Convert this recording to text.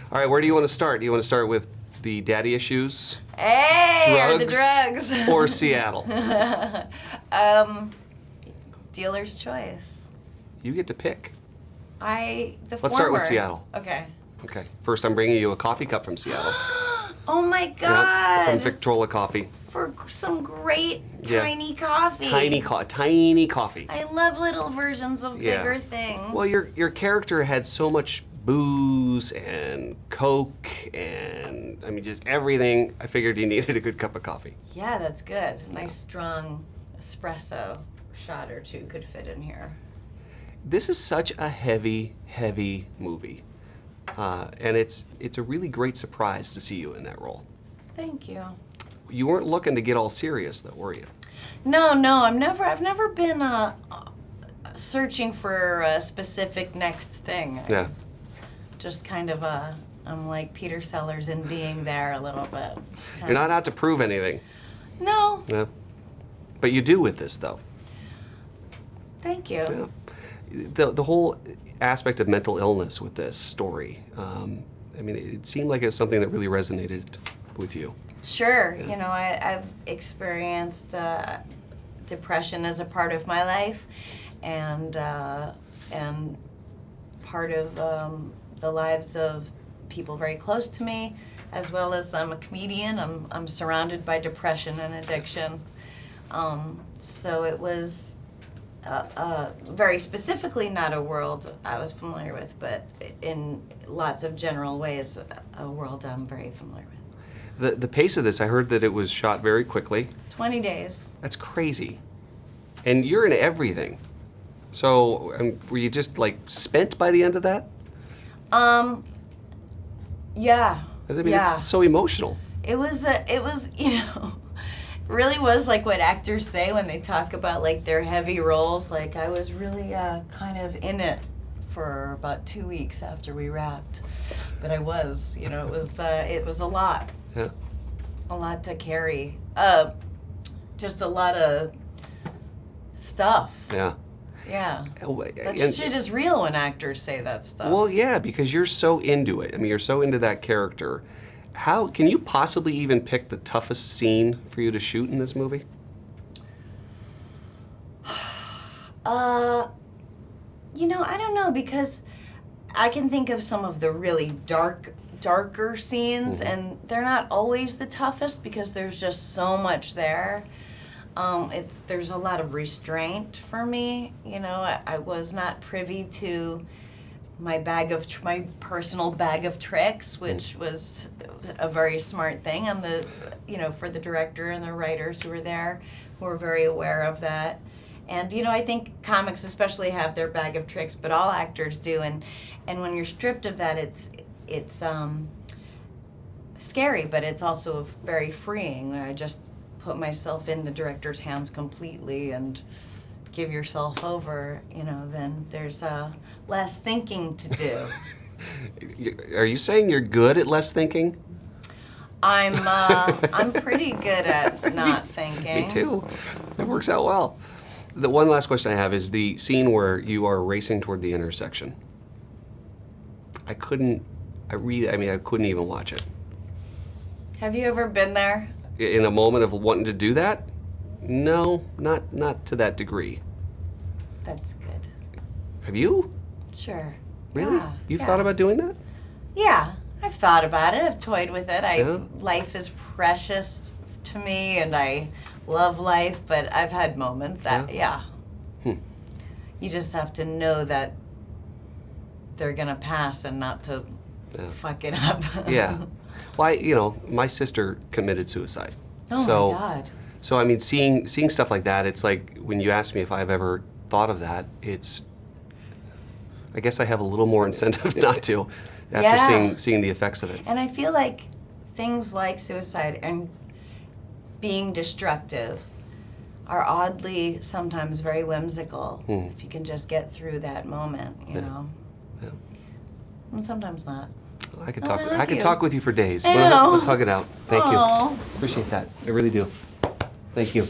All right, where do you want to start? Do you want to start with the daddy issues? Hey, or the drugs. Or Seattle? Dealer's choice. You get to pick. Let's start with Seattle. Okay. Okay. First, I'm bringing you a coffee cup from Seattle. Oh my God. Yep, from Victrola Coffee. For some great tiny coffee. Tiny coffee. I love little versions of bigger things. Well, your character had so much booze and Coke and, I mean, just everything. I figured you needed a good cup of coffee. Yeah, that's good. Nice strong espresso shot or two could fit in here. This is such a heavy movie. And it's a really great surprise to see you in that role. Thank you. You weren't looking to get all serious, though, were you? No, I've never been searching for a specific next thing. Yeah. Just kind of I'm like Peter Sellers in being there a little bit. You're not out to prove anything. No. No. But you do with this, though. Thank you. Yeah. The whole aspect of mental illness with this story, I mean, it seemed like it was something that really resonated with you. Sure. Yeah. You know, I've experienced depression as a part of my life, and part of the lives of people very close to me, as well as I'm a comedian. I'm surrounded by depression and addiction. So it was very specifically not a world I was familiar with, but in lots of general ways, a world I'm very familiar with. The pace of this, I heard that it was shot very quickly. 20 days. That's crazy. And you're in everything. So were you just like spent by the end of that? Yeah. I mean, it's so emotional. It was, you know, really was like what actors say when they talk about like their heavy roles. Like I was really kind of in it for about 2 weeks after we wrapped. But I was, you know, it was a lot. Yeah. A lot to carry. Just a lot of stuff. Yeah. Yeah. That And- shit is real when actors say that stuff. Well, yeah, because you're so into it. I mean, you're so into that character. How can you possibly even pick the toughest scene for you to shoot in this movie? You know, I don't know, because I can think of some of the really darker scenes, and they're not always the toughest because there's just so much there. There's a lot of restraint for me. You know, I was not privy to my personal bag of tricks, which was a very smart thing on for the director and the writers who were there, who were very aware of that. And, you know, I think comics especially have their bag of tricks, but all actors do. And when you're stripped of that, it's scary, but it's also very freeing. I just put myself in the director's hands completely and give yourself over, you know, then there's less thinking to do. Are you saying you're good at less thinking? I'm pretty good at not thinking. Me too. It works out well. The one last question I have is the scene where you are racing toward the intersection. I couldn't even watch it. Have you ever been there? In a moment of wanting to do that? No, not to that degree. That's good. Have you? Sure. Really? Yeah, You've thought about doing that? Yeah, I've thought about it. I've toyed with it. Life is precious to me, and I love life, but I've had moments. You just have to know that they're gonna pass and not to fuck it up. Yeah. Well, my sister committed suicide. Oh my God. So I mean, seeing stuff like that, it's like when you ask me if I've ever thought of that, I guess I have a little more incentive not to after seeing the effects of it. And I feel like things like suicide and being destructive are oddly sometimes very whimsical if you can just get through that moment, you know. Yeah. And sometimes not. I could talk with you for days. I know. Let's hug it out. Thank Aww. you. Appreciate that. I really do. Thank you.